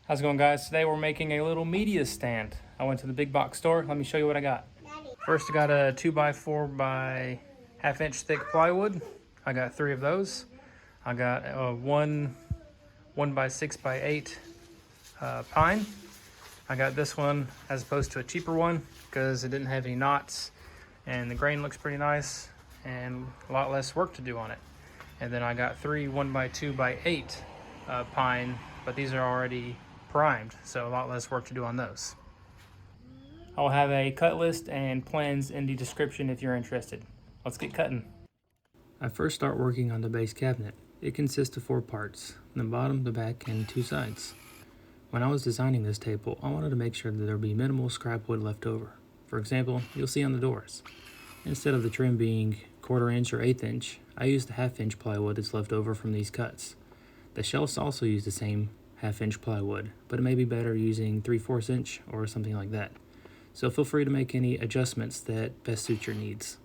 How's it going, guys? Today we're making a little media stand. I went to the big box store. Let me show you what I got. First, I got a 2x4 by half-inch thick plywood. I got 3 of those. I got a 1 by 6 by 8 pine. I got this one as opposed to a cheaper one because it didn't have any knots, and the grain looks pretty nice and a lot less work to do on it. And then I got 3 1 by 2 by 8 pine, but these are already primed, so a lot less work to do on those. I'll have a cut list and plans in the description if you're interested. Let's get cutting. I first start working on the base cabinet. It consists of 4 parts: the bottom, the back, and 2 sides. When I was designing this table, I wanted to make sure that there would be minimal scrap wood left over. For example, you'll see on the doors. Instead of the trim being 1/4 inch or 1/8 inch, I used the 1/2 inch plywood that's left over from these cuts. The shelves also use the same 1/2 inch plywood, but it may be better using 3/4 inch or something like that. So feel free to make any adjustments that best suit your needs.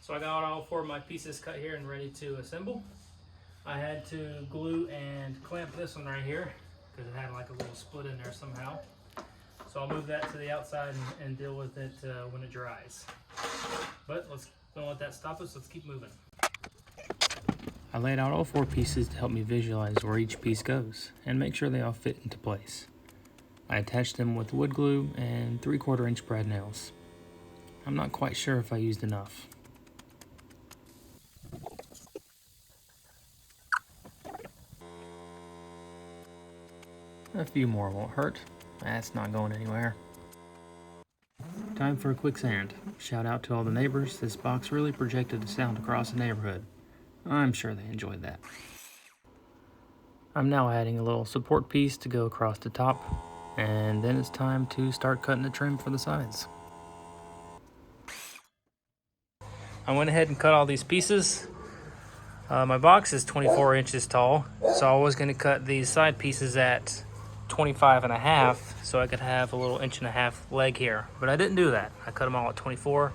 So I got all 4 of my pieces cut here and ready to assemble. I had to glue and clamp this one right here because it had like a little split in there somehow. So I'll move that to the outside and deal with it when it dries. But don't let that stop us. Let's keep moving. I laid out all 4 pieces to help me visualize where each piece goes and make sure they all fit into place. I attached them with wood glue and 3/4 inch brad nails. I'm not quite sure if I used enough. A few more won't hurt. That's not going anywhere. Time for a quick sand. Shout out to all the neighbors. This box really projected the sound across the neighborhood. I'm sure they enjoyed that. I'm now adding a little support piece to go across the top, and then it's time to start cutting the trim for the sides. I went ahead and cut all these pieces. My box is 24 inches tall, so I was going to cut these side pieces at 25.5 so I could have a little 1.5 inch leg here, but I didn't do that. I cut them all at 24.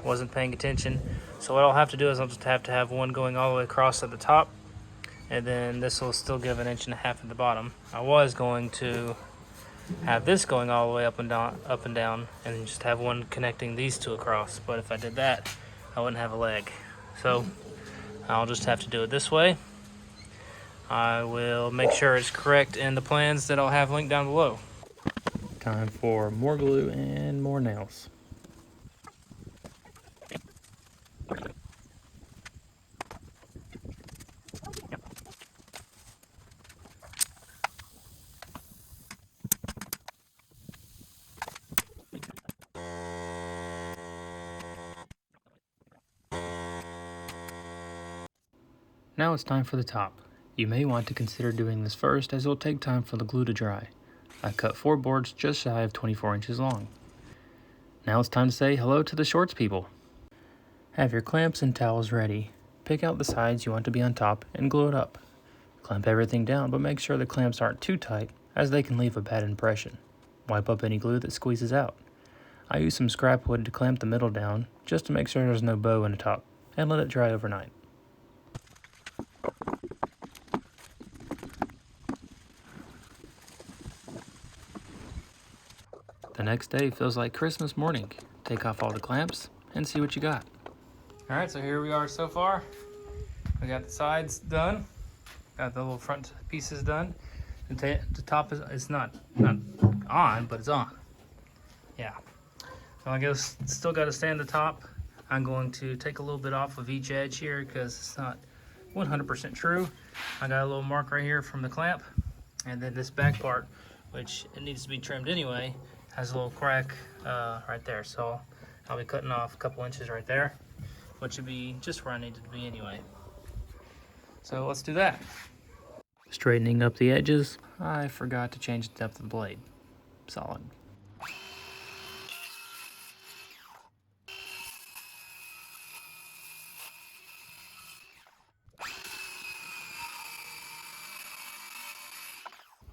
Wasn't paying attention. So what I'll have to do is I'll just have to have one going all the way across at the top, and then this will still give 1.5 inches at the bottom. I was going to have this going all the way up and down, and then just have one connecting these 2 across. But if I did that, I wouldn't have a leg. So I'll just have to do it this way. I will make sure it's correct in the plans that I'll have linked down below. Time for more glue and more nails. Now it's time for the top. You may want to consider doing this first, as it will take time for the glue to dry. I cut 4 boards just shy of 24 inches long. Now it's time to say hello to the shorts people. Have your clamps and towels ready. Pick out the sides you want to be on top and glue it up. Clamp everything down, but make sure the clamps aren't too tight, as they can leave a bad impression. Wipe up any glue that squeezes out. I use some scrap wood to clamp the middle down, just to make sure there's no bow in the top, and let it dry overnight. The next day feels like Christmas morning. Take off all the clamps and see what you got. Alright, so here we are so far. We got the sides done. Got the little front pieces done. The top is not on, but it's on. Yeah. So I guess still got to stand the top. I'm going to take a little bit off of each edge here because it's not 100% true. I got a little mark right here from the clamp. And then this back part, which it needs to be trimmed anyway, has a little crack right there. So I'll be cutting off a couple inches right there, which would be just where I needed to be anyway. So let's do that. Straightening up the edges, I forgot to change the depth of the blade. Solid.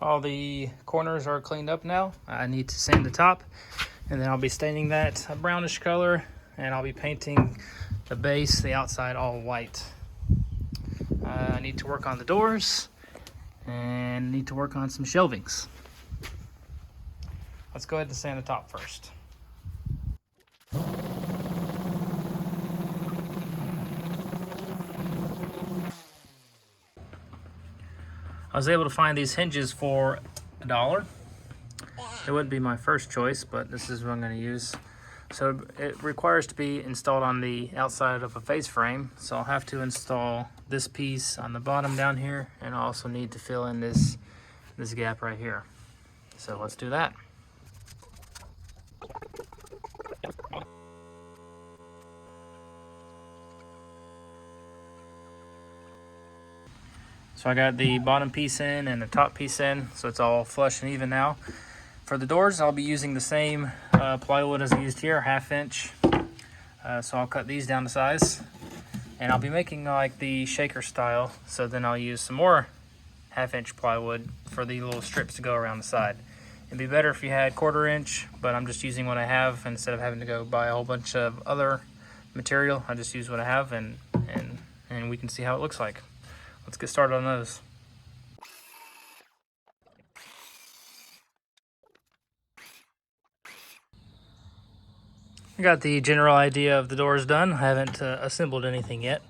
All the corners are cleaned up now. I need to sand the top, and then I'll be staining that a brownish color, and I'll be painting the base, the outside, all white. I need to work on the doors, and need to work on some shelvings. Let's go ahead and sand the top first. I was able to find these hinges for $1. It wouldn't be my first choice, but this is what I'm going to use. So it requires to be installed on the outside of a face frame. So I'll have to install this piece on the bottom down here, and I also need to fill in this gap right here. So let's do that. So I got the bottom piece in and the top piece in, so it's all flush and even now. For the doors, I'll be using the same plywood as I used here, 1/2 inch. So I'll cut these down to size. And I'll be making like the shaker style, so then I'll use some more 1/2 inch plywood for the little strips to go around the side. It'd be better if you had 1/4 inch, but I'm just using what I have instead of having to go buy a whole bunch of other material. I just use what I have, and we can see how it looks like. Let's get started on those. I got the general idea of the doors done. I haven't assembled anything yet.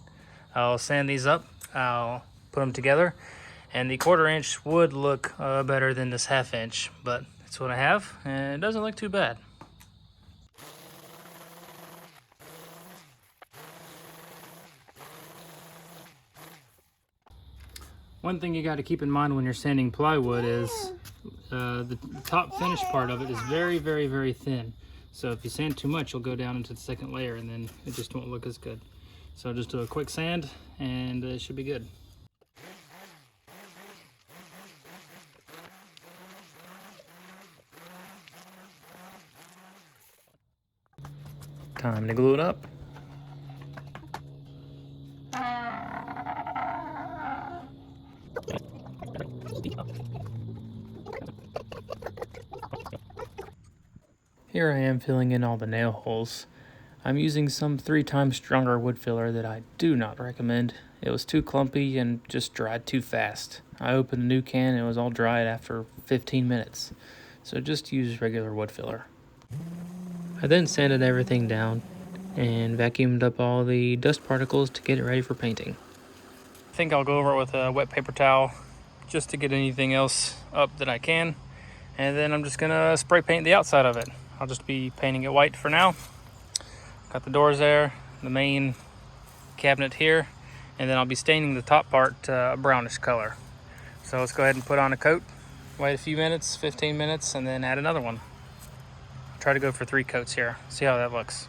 I'll sand these up, I'll put them together, and the 1/4 inch would look better than this 1/2 inch, but it's what I have, and it doesn't look too bad. One thing you got to keep in mind when you're sanding plywood is the top finish part of it is very, very, very thin. So if you sand too much, you'll go down into the second layer and then it just won't look as good. So just do a quick sand and it should be good. Time to glue it up. Here I am filling in all the nail holes. I'm using some 3 times stronger wood filler that I do not recommend. It was too clumpy and just dried too fast. I opened a new can and it was all dried after 15 minutes. So just use regular wood filler. I then sanded everything down and vacuumed up all the dust particles to get it ready for painting. I think I'll go over it with a wet paper towel just to get anything else up that I can. And then I'm just gonna spray paint the outside of it. I'll just be painting it white for now. Got the doors there, the main cabinet here, and then I'll be staining the top part a brownish color. So let's go ahead and put on a coat, wait a few minutes, 15 minutes, and then add another one. Try to go for 3 coats here, see how that looks.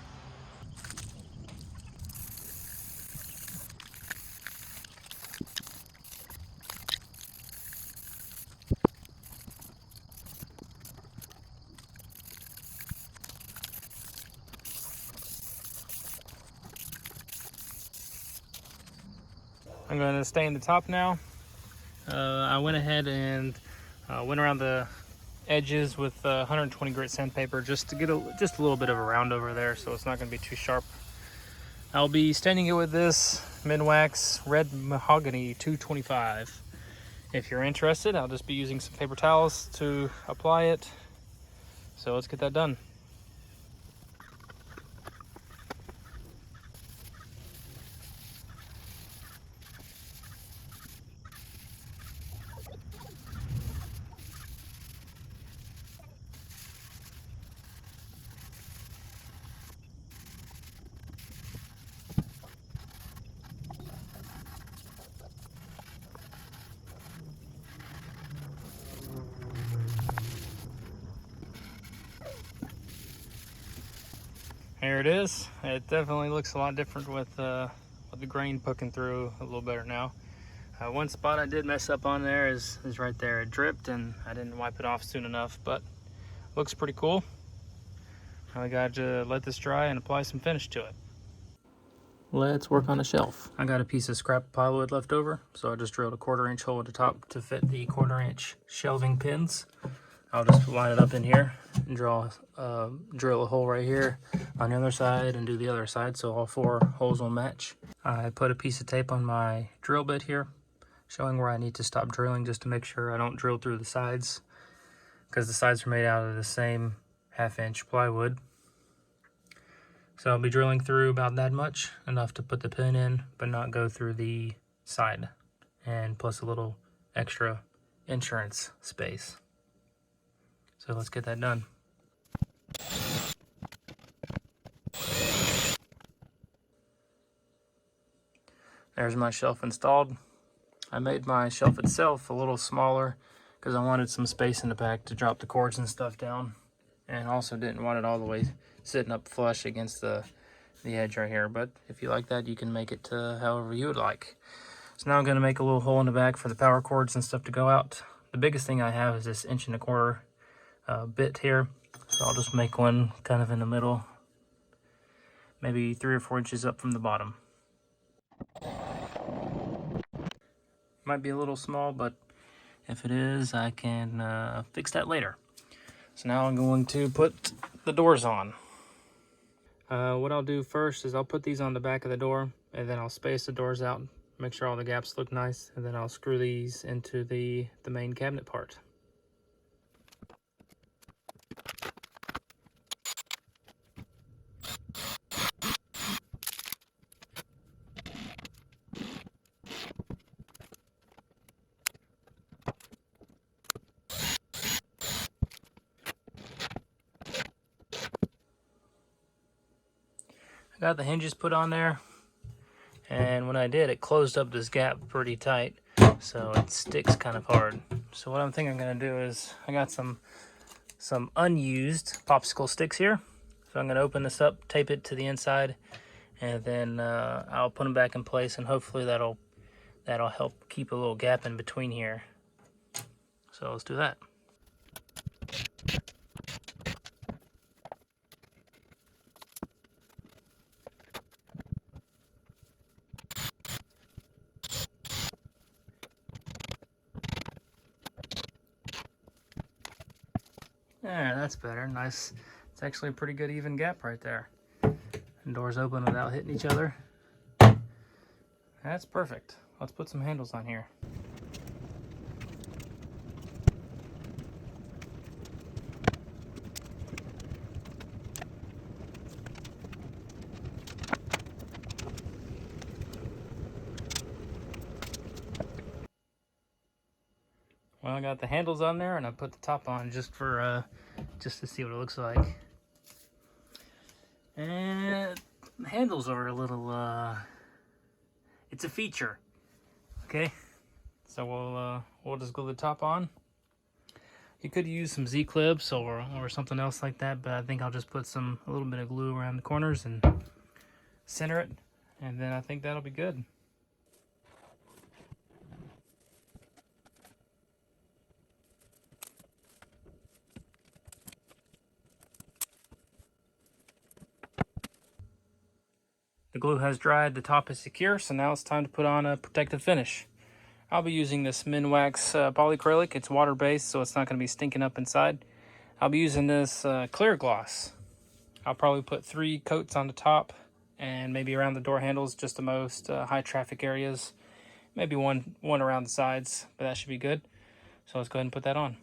I'm going to stain the top now. I went ahead and went around the edges with 120 grit sandpaper just to get just a little bit of a round over there, so it's not going to be too sharp. I'll be staining it with this Minwax Red Mahogany 225. If you're interested, I'll just be using some paper towels to apply it. So let's get that done. Here it is. It definitely looks a lot different with the grain poking through a little better now. One spot I did mess up on there is right there. It dripped and I didn't wipe it off soon enough, but looks pretty cool. Now I got to let this dry and apply some finish to it. Let's work on a shelf. I got a piece of scrap plywood left over, so I just drilled a 1/4 inch hole at the top to fit the 1/4 inch shelving pins. I'll just line it up in here and drill a hole right here on the other side and do the other side so all 4 holes will match. I put a piece of tape on my drill bit here showing where I need to stop drilling just to make sure I don't drill through the sides, because the sides are made out of the same 1/2-inch plywood. So I'll be drilling through about that much, enough to put the pin in, but not go through the side, and plus a little extra insurance space. So let's get that done. There's my shelf installed. I made my shelf itself a little smaller because I wanted some space in the back to drop the cords and stuff down, and also didn't want it all the way sitting up flush against the edge right here. But if you like that, you can make it to however you would like. So now I'm going to make a little hole in the back for the power cords and stuff to go out. The biggest thing I have is this 1.25 inch bit here, so I'll just make one kind of in the middle, maybe 3 or 4 inches up from the bottom. Might be a little small, but if it is, I can fix that later. So now I'm going to put the doors on. What I'll do first is I'll put these on the back of the door, and then I'll space the doors out, make sure all the gaps look nice, and then I'll screw these into the main cabinet part. I got the hinges put on there, and when I did, it closed up this gap pretty tight, so it sticks kind of hard. So what I'm thinking I'm going to do is, I got some unused popsicle sticks here, so I'm going to open this up, tape it to the inside, and then I'll put them back in place, and hopefully that'll help keep a little gap in between here. So let's do that. There, that's better. Nice. It's actually a pretty good even gap right there. And doors open without hitting each other. That's perfect. Let's put some handles on here. Well, I got the handles on there, and I put the top on just to see what it looks like. And the handles are a little it's a feature. Okay, so we'll just glue the top on. You could use some Z-clips or something else like that, but I think I'll just put a little bit of glue around the corners and center it, and then I think that'll be good. The glue has dried, the top is secure, so now it's time to put on a protective finish. I'll be using this Minwax polyacrylic. It's water-based, so it's not going to be stinking up inside. I'll be using this clear gloss. I'll probably put 3 coats on the top and maybe around the door handles, just the most high traffic areas. Maybe one around the sides, but that should be good. So let's go ahead and put that on.